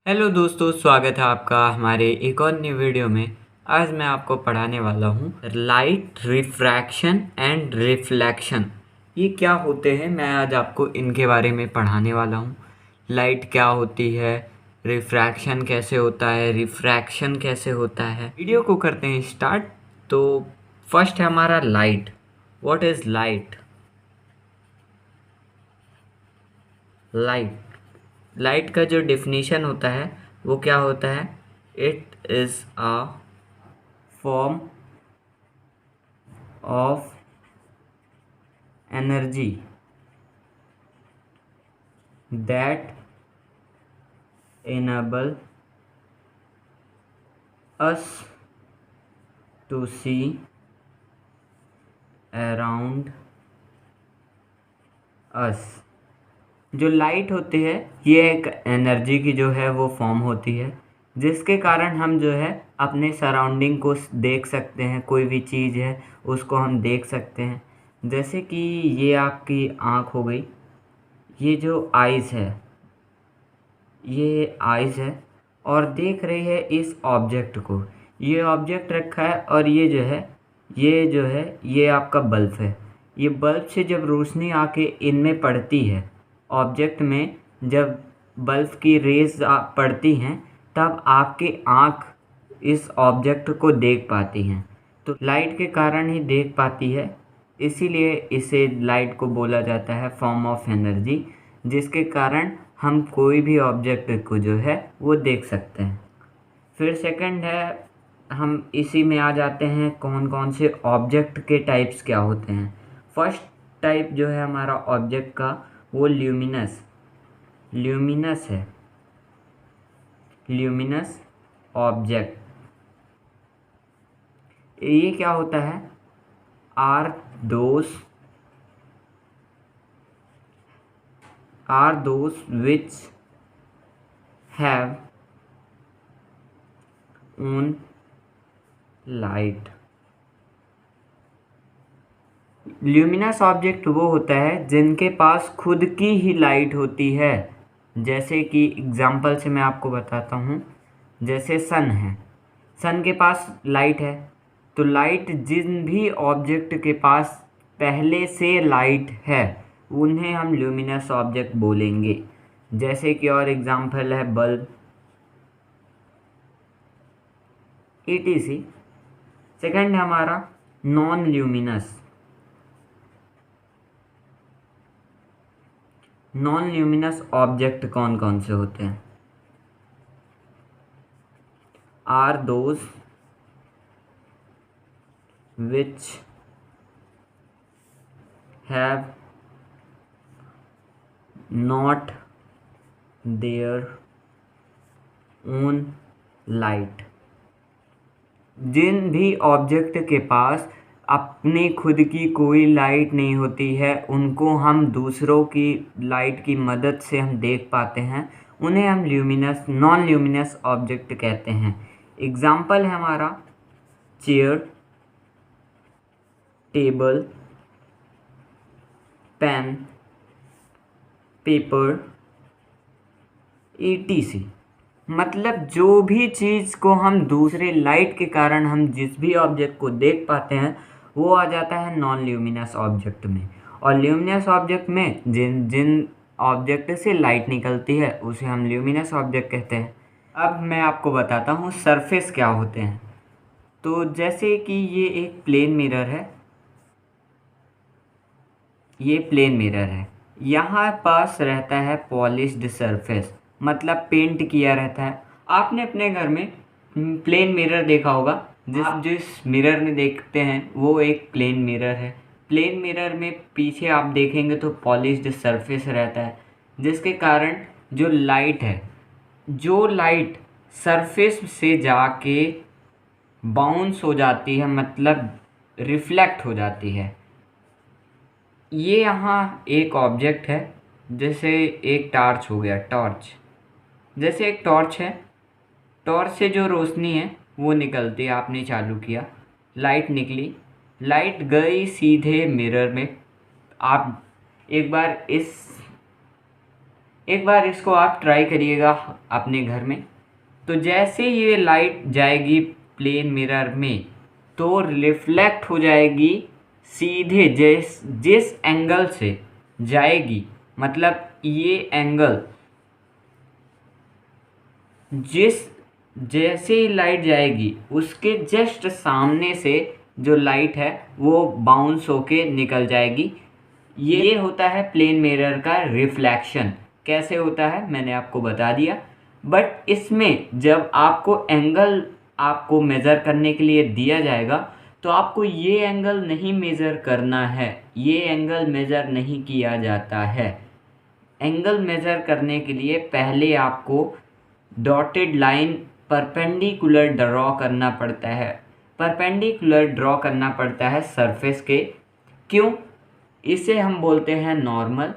Hello दोस्तों, स्वागत है आपका हमारे एक और न्यू वीडियो में। आज मैं आपको पढ़ाने वाला हूँ लाइट रिफ्रैक्शन एंड रिफ्लेक्शन। ये क्या होते हैं, मैं आज आपको इनके बारे में पढ़ाने वाला हूँ। लाइट क्या होती है, रिफ्रैक्शन कैसे होता है, रिफ्रैक्शन कैसे होता है। वीडियो को करते हैं स्टार्ट। तो फर्स्ट है हमारा light. What is light? Light light का जो डेफिनेशन होता है वो क्या होता है? It is a form of energy that enable us to see around us। जो लाइट होती है ये एक एनर्जी की जो है वो फॉर्म होती है, जिसके कारण हम जो है अपने सराउंडिंग को देख सकते हैं। कोई भी चीज़ है उसको हम देख सकते हैं। जैसे कि ये आपकी आँख हो गई, ये जो आइज़ है, ये आइज़ है और देख रही है इस ऑब्जेक्ट को। ये ऑब्जेक्ट रखा है और ये जो है ये आपका बल्ब है। ये बल्ब से जब रोशनी आके इनमें पड़ती है ऑब्जेक्ट में, जब बल्ब की रेज पड़ती हैं तब आपकी आँख इस ऑब्जेक्ट को देख पाती हैं। तो लाइट के कारण ही देख पाती है, इसीलिए इसे लाइट को बोला जाता है फॉर्म ऑफ एनर्जी, जिसके कारण हम कोई भी ऑब्जेक्ट को जो है वो देख सकते हैं। फिर सेकंड है, हम इसी में आ जाते हैं कौन कौन से ऑब्जेक्ट के टाइप्स क्या होते हैं। फर्स्ट टाइप जो है हमारा ऑब्जेक्ट का वो ल्यूमिनस है। ल्यूमिनस ऑब्जेक्ट ये क्या होता है? Are those which have own light. Luminous object वो होता है जिनके पास खुद की ही लाइट होती है। जैसे कि एग्जांपल से मैं आपको बताता हूँ, जैसे सन है, सन के पास लाइट है। तो लाइट जिन भी ऑब्जेक्ट के पास पहले से लाइट है उन्हें हम ल्यूमिनस ऑब्जेक्ट बोलेंगे। जैसे कि और एग्जांपल है बल्ब, etc। सेकंड है हमारा non luminous. Non luminous object कौन कौन से होते हैं? Are those which have not their own light. जिन भी ऑब्जेक्ट के पास अपनी खुद की कोई लाइट नहीं होती है, उनको हम दूसरों की लाइट की मदद से हम देख पाते हैं, उन्हें हम नॉन ल्यूमिनस ऑब्जेक्ट कहते हैं। एग्जाम्पल है हमारा chair, table, pen, paper, etc। मतलब जो भी चीज़ को हम दूसरे लाइट के कारण हम जिस भी ऑब्जेक्ट को देख पाते हैं वो आ जाता है नॉन ल्यूमिनस ऑब्जेक्ट में। और ल्यूमिनस ऑब्जेक्ट में जिन जिन ऑब्जेक्ट से लाइट निकलती है उसे हम ल्यूमिनस ऑब्जेक्ट कहते हैं। अब मैं आपको बताता हूँ सरफेस क्या होते हैं। तो जैसे कि ये एक प्लेन मिरर है, ये प्लेन मिरर है, यहाँ पास रहता है पॉलिश्ड सरफेस, मतलब पेंट किया रहता है। आपने अपने घर में प्लेन मिरर देखा होगा। जिस मिरर में देखते हैं वो एक प्लेन मिरर है। प्लेन मिरर में पीछे आप देखेंगे तो पॉलिश्ड सरफेस रहता है, जिसके कारण जो लाइट सरफेस से जाके बाउंस हो जाती है, मतलब रिफ्लेक्ट हो जाती है। ये यहाँ एक ऑब्जेक्ट है, जैसे एक टार्च हो गया, टॉर्च। जैसे एक टॉर्च है, टॉर्च से जो रोशनी है वो निकलती है, आपने चालू किया, लाइट निकली, लाइट गई सीधे मिरर में। आप एक बार इस एक बार इसको आप ट्राई करिएगा अपने घर में। तो जैसे ये लाइट जाएगी प्लेन मिरर में तो रिफ्लेक्ट हो जाएगी सीधे जिस एंगल से जाएगी, मतलब ये एंगल जैसे ही लाइट जाएगी उसके जस्ट सामने से जो लाइट है वो बाउंस होके निकल जाएगी। ये होता है प्लेन मिरर का रिफ्लेक्शन। कैसे होता है मैंने आपको बता दिया, बट इसमें जब आपको एंगल आपको मेज़र करने के लिए दिया जाएगा तो आपको ये एंगल नहीं मेज़र करना है, ये एंगल मेज़र नहीं किया जाता है। एंगल मेज़र करने के लिए पहले आपको डॉटेड लाइन परपेंडिकुलर ड्रॉ करना पड़ता है, परपेंडिकुलर ड्रॉ करना पड़ता है सरफेस के। क्यों? इसे हम बोलते हैं नॉर्मल।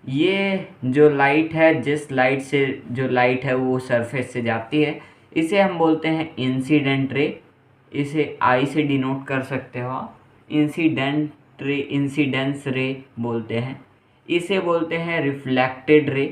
ये जो लाइट है, जिस लाइट से जो लाइट है वो सरफेस से जाती है, इसे हम बोलते हैं इंसिडेंट रे। इसे आई से डिनोट कर सकते हो आप, इंसिडेंट रे, इंसिडेंस रे बोलते हैं। इसे बोलते हैं रिफ्लेक्टेड रे,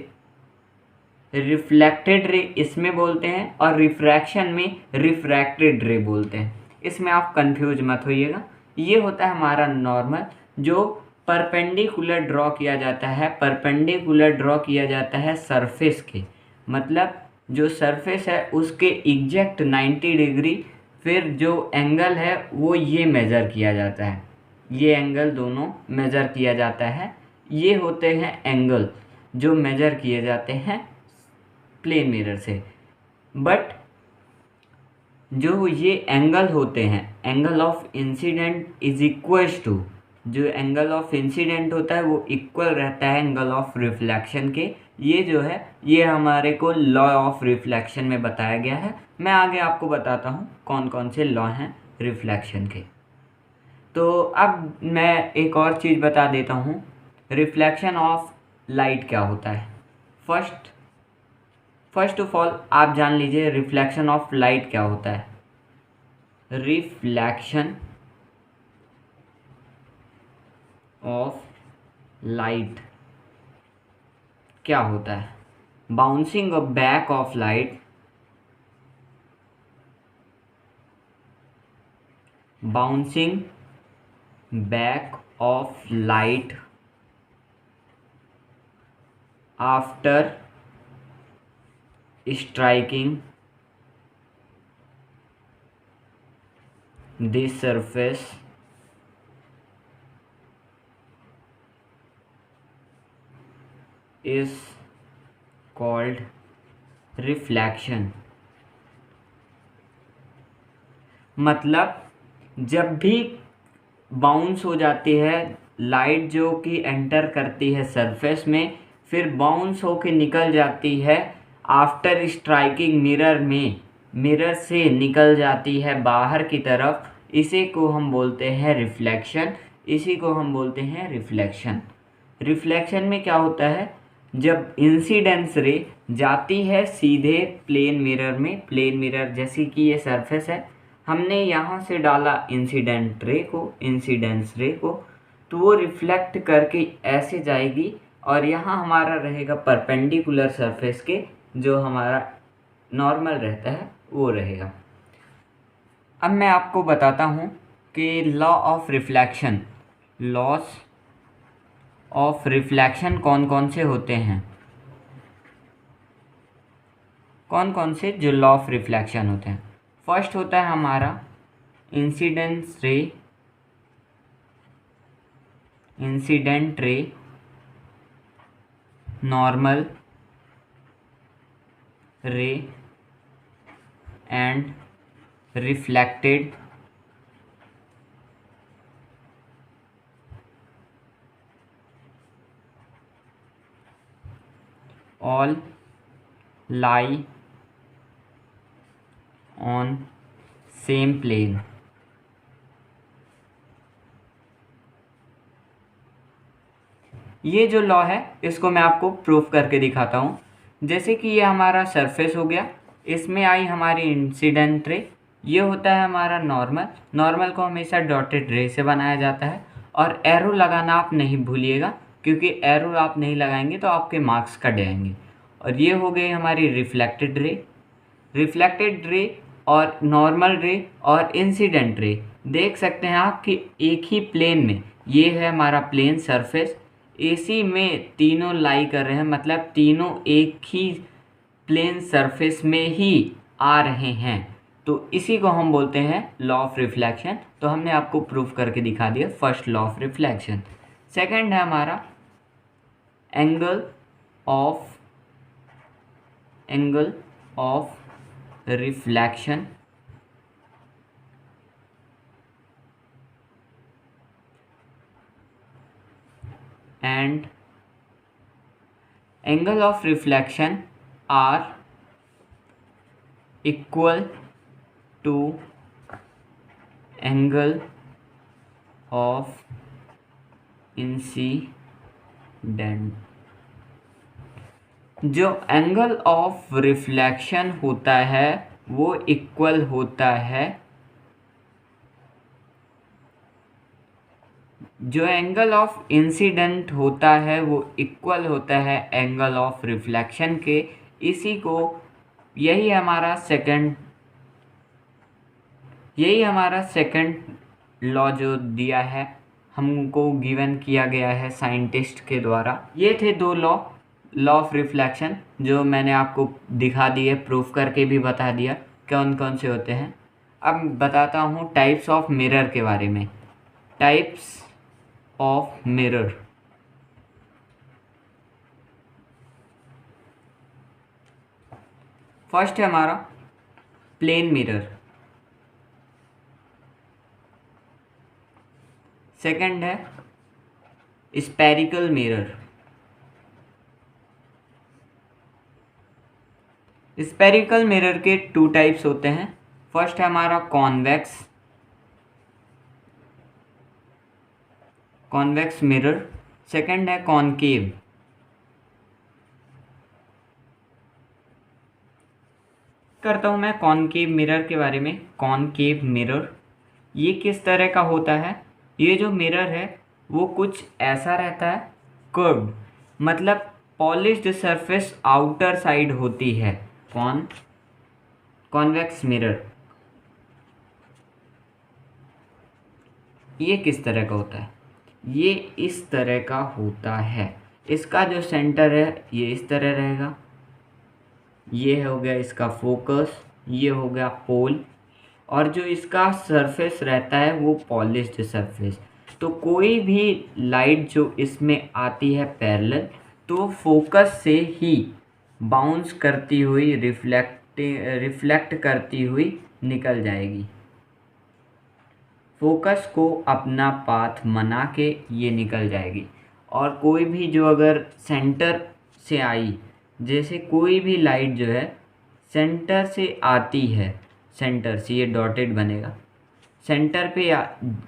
रिफ्लेक्टेड रे इसमें बोलते हैं, और रिफ्रैक्शन में रिफ्रैक्टेड रे बोलते हैं। इसमें आप कंफ्यूज मत होइएगा। ये होता है हमारा नॉर्मल, जो परपेंडिकुलर ड्रॉ किया जाता है, परपेंडिकुलर ड्रॉ किया जाता है सरफेस के, मतलब जो सरफेस है उसके एग्जैक्ट 90 डिग्री। फिर जो एंगल है वो ये मेज़र किया जाता है, ये एंगल दोनों मेज़र किया जाता है। ये होते हैं एंगल जो मेज़र किए जाते हैं प्लेन मिरर से। बट जो ये एंगल होते हैं, angle of incident is equals to, जो एंगल ऑफ इंसिडेंट होता है वो इक्वल रहता है एंगल ऑफ रिफ्लेक्शन के। ये जो है ये हमारे को लॉ ऑफ रिफ्लेक्शन में बताया गया है। मैं आगे आपको बताता हूँ कौन कौन से लॉ हैं रिफ्लेक्शन के। तो अब मैं एक और चीज़ बता देता हूँ, रिफ्लेक्शन ऑफ लाइट क्या होता है। फर्स्ट ऑफ ऑल आप जान लीजिए रिफ्लेक्शन ऑफ लाइट क्या होता है। रिफ्लेक्शन ऑफ लाइट क्या होता है? Bouncing back of light, bouncing back of light after striking the surface is called reflection। मतलब जब भी बाउंस हो जाती है लाइट, जो कि एंटर करती है सरफेस में, फिर बाउंस होके निकल जाती है आफ्टर स्ट्राइकिंग मिरर में, मिरर से निकल जाती है बाहर की तरफ, इसी को हम बोलते हैं रिफ्लेक्शन, इसी को हम बोलते हैं रिफ्लेक्शन। रिफ्लेक्शन में क्या होता है, जब इंसिडेंस रे जाती है सीधे प्लेन मिरर में, प्लेन मिरर जैसे कि ये सरफेस है, हमने यहाँ से डाला इंसिडेंट रे को, इंसिडेंस रे को, तो वो रिफ्लेक्ट करके ऐसे जाएगी और यहाँ हमारा रहेगा परपेंडिकुलर सरफेस के, जो हमारा नॉर्मल रहता है वो रहेगा। अब मैं आपको बताता हूँ कि law of reflection, loss of reflection कौन कौन से होते हैं, कौन कौन से जो लॉ ऑफ रिफ्लेक्शन होते हैं। फर्स्ट होता है हमारा इंसिडेंस रे, इंसिडेंट रे, नॉर्मल रे and reflected all lie on same plane। ये जो लॉ है इसको मैं आपको प्रूफ करके दिखाता हूँ। जैसे कि ये हमारा सरफेस हो गया, इसमें आई हमारी इंसिडेंट रे, ये होता है हमारा नॉर्मल। नॉर्मल को हमेशा डॉटेड रे से बनाया जाता है, और एरो लगाना आप नहीं भूलिएगा, क्योंकि एरो आप नहीं लगाएंगे तो आपके मार्क्स कट जाएंगे। और ये हो गई हमारी रिफ्लेक्टेड रे। रिफ्लेक्टेड रे और नॉर्मल रे और इंसिडेंट रे देख सकते हैं आप कि एक ही प्लेन में, ये है हमारा प्लेन सरफेस, इसी में तीनों लाई कर रहे हैं, मतलब तीनों एक ही प्लेन सरफेस में ही आ रहे हैं। तो इसी को हम बोलते हैं लॉ ऑफ रिफ्लेक्शन। तो हमने आपको प्रूफ करके दिखा दिया first law of reflection. Second है हमारा angle of reflection. And angle of reflection are equal to angle of incident. जो एंगल ऑफ रिफ्लेक्शन होता है वो इक्वल होता है, जो एंगल ऑफ इंसिडेंट होता है वो इक्वल होता है एंगल ऑफ रिफ्लेक्शन के। इसी को यही हमारा सेकंड लॉ जो दिया है हमको, गिवन किया गया है साइंटिस्ट के द्वारा। ये थे दो लॉ ऑफ रिफ्लेक्शन जो मैंने आपको दिखा दिए, प्रूफ करके भी बता दिया कौन कौन से होते हैं। अब बताता हूँ टाइप्स ऑफ मिरर के बारे में। Types of mirror. फर्स्ट है हमारा प्लेन मिरर, सेकंड है स्फेरिकल मिरर। स्फेरिकल मिरर के टू टाइप्स होते हैं। फर्स्ट है हमारा कॉन्वेक्स मिरर, सेकंड है कॉनकेव। करता हूँ मैं कॉनकेव मिरर के बारे में। कॉनकेव मिरर ये किस तरह का होता है? ये जो मिरर है वो कुछ ऐसा रहता है, कर्व्ड, मतलब पॉलिश्ड सरफेस आउटर साइड होती है कॉन्वेक्स मिरर। ये किस तरह का होता है? ये इस तरह का होता है। इसका जो सेंटर है ये इस तरह रहेगा, ये हो गया इसका फोकस, ये हो गया पोल, और जो इसका सरफेस रहता है वो पॉलिश्ड सरफेस। तो कोई भी लाइट जो इसमें आती है पैरेलल, तो फोकस से ही बाउंस करती हुई रिफ्लेक्ट करती हुई निकल जाएगी। फोकस को अपना पाथ बना के ये निकल जाएगी। और कोई भी जो अगर सेंटर से आई, जैसे कोई भी लाइट जो है सेंटर से आती है, सेंटर से ये डॉटेड बनेगा, सेंटर पे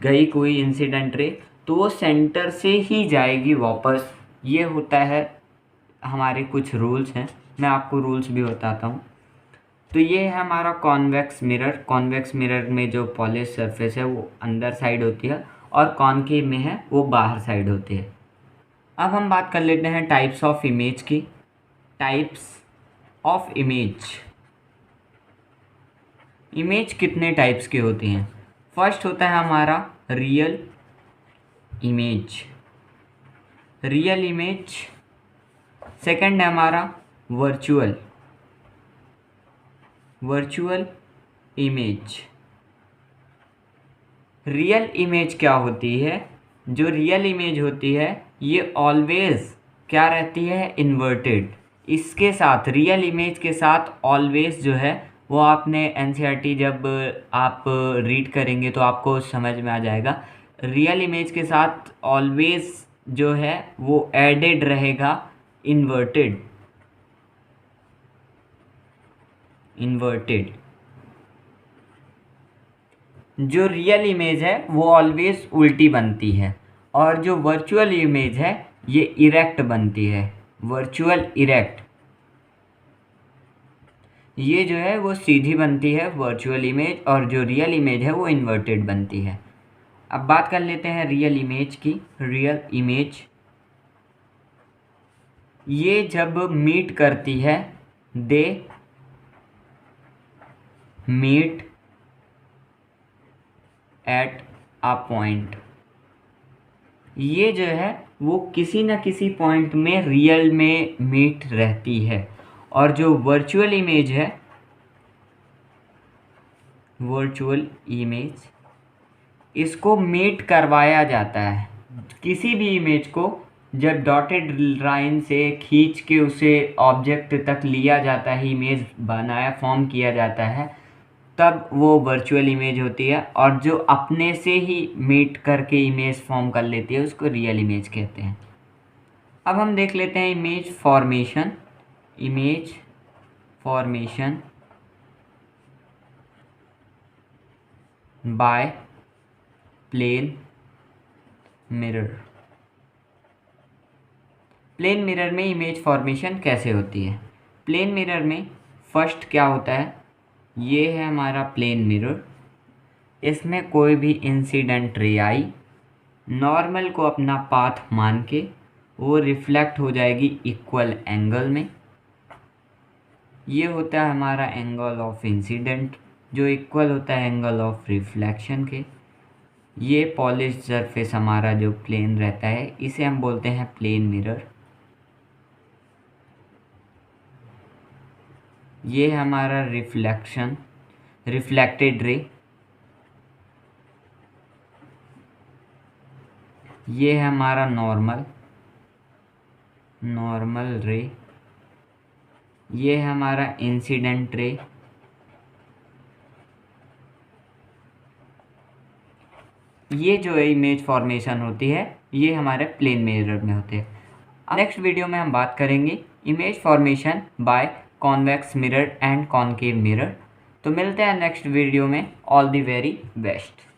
गई कोई इंसिडेंट रे तो वो सेंटर से ही जाएगी वापस। ये होता है, हमारे कुछ रूल्स हैं, मैं आपको रूल्स भी बताता हूँ। तो ये है हमारा कॉन्वेक्स मिरर। कॉन्वेक्स मिरर में जो पॉलिश सरफेस है वो अंदर साइड होती है और कॉनकेव में है वो बाहर साइड होती है। अब हम बात कर लेते हैं टाइप्स ऑफ इमेज की। टाइप्स ऑफ इमेज कितने टाइप्स की होती हैं? फर्स्ट होता है हमारा रियल इमेज। सेकंड है हमारा वर्चुअल इमेज। रियल इमेज क्या होती है? जो रियल इमेज होती है ये ऑलवेज क्या रहती है? इन्वर्टेड। इसके साथ, रियल इमेज के साथ ऑलवेज जो है वो आपने एनसीईआरटी जब आप रीड करेंगे तो आपको समझ में आ जाएगा। रियल इमेज के साथ ऑलवेज जो है वो एडेड रहेगा इन्वर्टेड। जो रियल इमेज है वो ऑलवेज उल्टी बनती है, और जो वर्चुअल इमेज है ये इरेक्ट बनती है, वर्चुअल इरेक्ट। ये जो है वो सीधी बनती है वर्चुअल इमेज, और जो रियल इमेज है वो इन्वर्टेड बनती है। अब बात कर लेते हैं रियल इमेज की। रियल इमेज ये जब मीट करती है, they meet at a point, ये जो है वो किसी न किसी पॉइंट में रियल में मीट रहती है। और जो वर्चुअल इमेज है, वर्चुअल इमेज, इसको मीट करवाया जाता है। किसी भी इमेज को जब डॉटेड लाइन से खींच के उसे ऑब्जेक्ट तक लिया जाता है, इमेज बनाया फॉर्म किया जाता है, तब वो वर्चुअल इमेज होती है। और जो अपने से ही मीट करके इमेज फॉर्म कर लेती है उसको रियल इमेज कहते हैं। अब हम देख लेते हैं image formation. Image formation by plane mirror. Plane mirror में इमेज फॉर्मेशन कैसे होती है? प्लेन मिरर में फर्स्ट क्या होता है, ये है हमारा प्लेन मिरर। इसमें कोई भी इंसिडेंट रे आई, नॉर्मल को अपना पाथ मान के वो रिफ्लेक्ट हो जाएगी इक्वल एंगल में। ये होता है हमारा एंगल ऑफ इंसिडेंट, जो इक्वल होता है एंगल ऑफ रिफ्लेक्शन के। ये पॉलिश सरफेस हमारा जो प्लेन रहता है, इसे हम बोलते हैं प्लेन मिरर। ये हमारा रिफ्लेक्शन, रिफ्लेक्टेड रे। ये है हमारा नॉर्मल, नॉर्मल रे। ये है हमारा इंसिडेंट रे। ये जो है इमेज फॉर्मेशन होती है, ये हमारे प्लेन मिरर में होते हैं। नेक्स्ट वीडियो में हम बात करेंगे image formation by convex mirror and concave mirror. तो मिलते हैं नेक्स्ट वीडियो में। All the very best.